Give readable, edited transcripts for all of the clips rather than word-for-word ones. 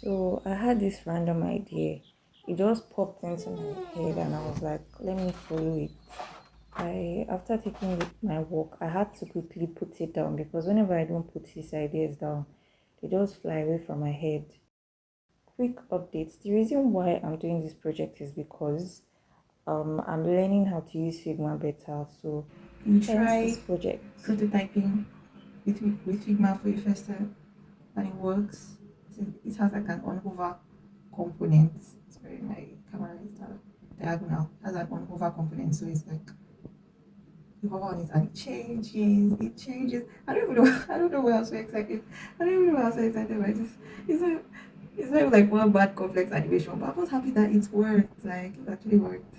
So I had this random idea. It just popped into my head and I was like, let me follow it. After taking my walk, I had to quickly put it down because whenever I don't put these ideas down, they just fly away from my head. Quick updates. The reason why I'm doing this project is because I'm learning how to use Figma better. So You hence this try project. prototyping with Figma for your first time and it works. So it has like an on hover component. Sorry, my camera is diagonal. It has an on hover component, so it's like you hover on it and it changes. It changes. I don't even know. I don't know why I'm so excited. I don't even know why I'm so excited by this. It's not. It's not like one bad complex animation, but I was happy that it worked. Like it actually worked.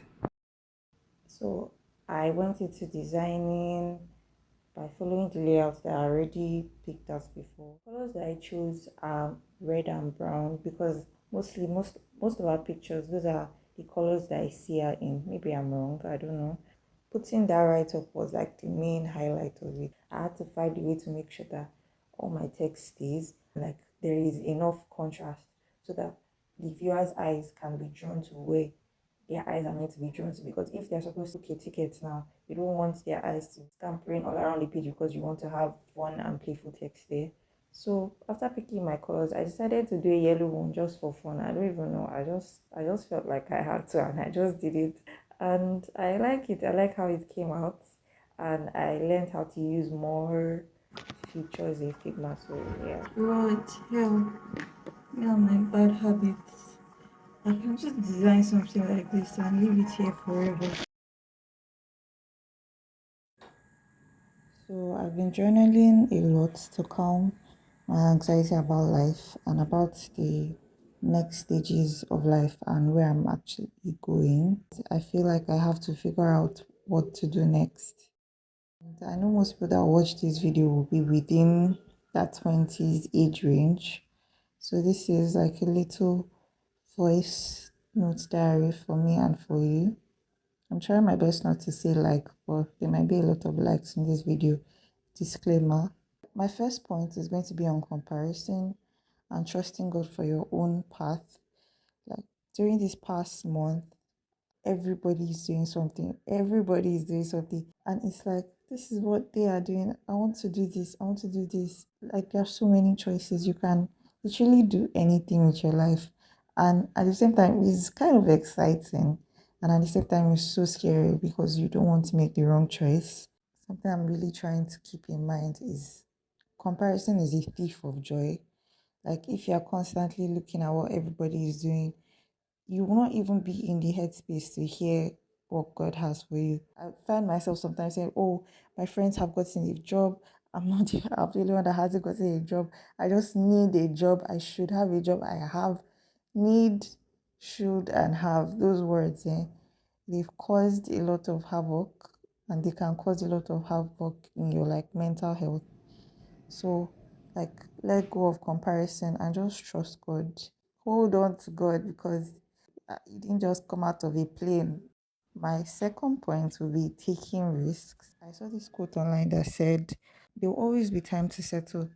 So I went into designing by following the layouts that I already picked out before. Colors that I chose are red and brown because most of our pictures, those are the colors that I see are in. Maybe I'm wrong, I don't know. Putting that right up was like the main highlight of it. I had to find a way to make sure that all my text stays like there is enough contrast so that the viewer's eyes can be drawn to where their eyes are meant to be drawn to, because if they're supposed to get tickets now, you don't want their eyes to scampering all around the page because you want to have fun and playful text there. So after picking my colors, I decided to do a yellow one just for fun. I don't even know. I just felt like I had to and I just did it. And I like it. I like how it came out. And I learned how to use more features in Figma. So yeah. What? Hell, yeah, my bad habits. I can just design something like this and leave it here forever. So I've been journaling a lot to calm my anxiety about life and about the next stages of life and where I'm actually going. I feel like I have to figure out what to do next. And I know most people that watch this video will be within that 20s age range. So this is like a little voice note diary for me and for you. I'm trying my best not to say like, but there might be a lot of likes in this video. Disclaimer. My first point is going to be on comparison and trusting God for your own path. Like during this past month, everybody is doing something. Everybody is doing something. And it's like, this is what they are doing. I want to do this. I want to do this. Like, there are so many choices. You can literally do anything with your life. And at the same time, it's kind of exciting. And at the same time, it's so scary because you don't want to make the wrong choice. Something I'm really trying to keep in mind is comparison is a thief of joy. Like, if you're constantly looking at what everybody is doing, you will not even be in the headspace to hear what God has for you. I find myself sometimes saying, oh, my friends have gotten a job. I'm the only one that hasn't gotten a job. I just need a job. I should have a job. I have need, should, and have. Those words, they've caused a lot of havoc and they can cause a lot of havoc in your like mental health. So, like, let go of comparison and just trust God. Hold on to God because it didn't just come out of a plane. My second point will be taking risks. I saw this quote online that said, there will always be time to settle.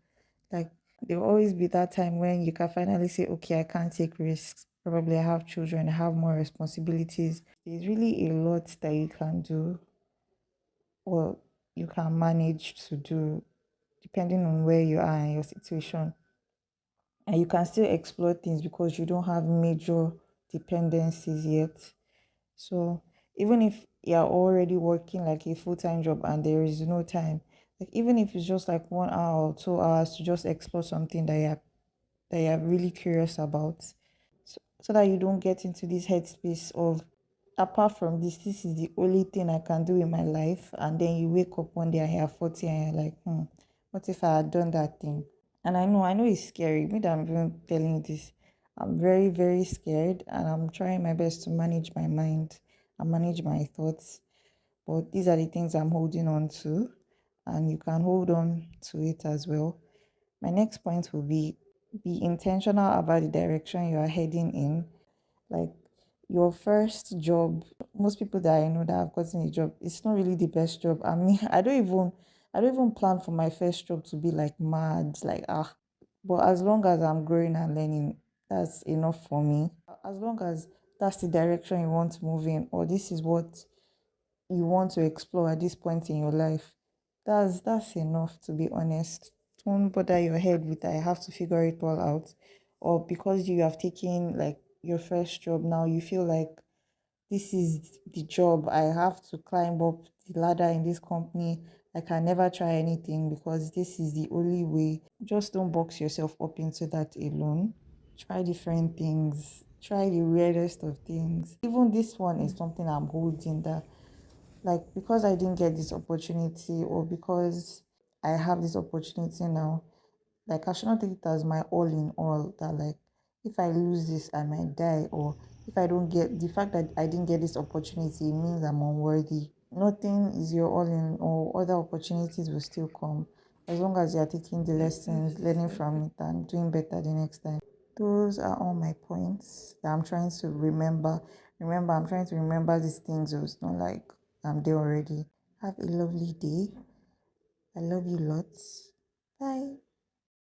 Like, there will always be that time when you can finally say, okay, I can't take risks. Probably I have children, I have more responsibilities. There's really a lot that you can do or you can manage to do depending on where you are in your situation. And you can still explore things because you don't have major dependencies yet. So even if you're already working like a full-time job and there is no time, like even if it's just like 1 hour or 2 hours to just explore something that you're really curious about, so that you don't get into this headspace of apart from this is the only thing I can do in my life, and then you wake up one day and you're 40 and you're like, what if I had done that thing? And I know it's scary. Me that I'm even telling you this. I'm very, very scared and I'm trying my best to manage my mind and manage my thoughts. But these are the things I'm holding on to, and you can hold on to it as well. My next point will be intentional about the direction you are heading in. Like your first job, most people that I know that have gotten a job, it's not really the best job. I mean, I don't even plan for my first job to be like mad, like but as long as I'm growing and learning, that's enough for me. As long as that's the direction you want to move in, or this is what you want to explore at this point in your life, that's enough, to be honest. Don't bother your head with I have to figure it all out. Or because you have taken like your first job now, you feel like this is the job. I have to climb up the ladder in this company. I can never try anything because this is the only way. Just don't box yourself up into that alone. Try different things. Try the weirdest of things. Even this one is something I'm holding that, like, because I didn't get this opportunity, or because I have this opportunity now, like, I should not take it as my all in all, that like if I lose this I might die, or if I don't get the fact that I didn't get this opportunity, it means I'm unworthy. Nothing is your all in all. Other opportunities will still come, as long as you are taking the lessons, learning from it, and doing better the next time. Those are all my points that I'm trying to remember. Remember, I'm trying to remember these things, so it's not like I'm there already. Have a lovely day. I love you lots. Bye.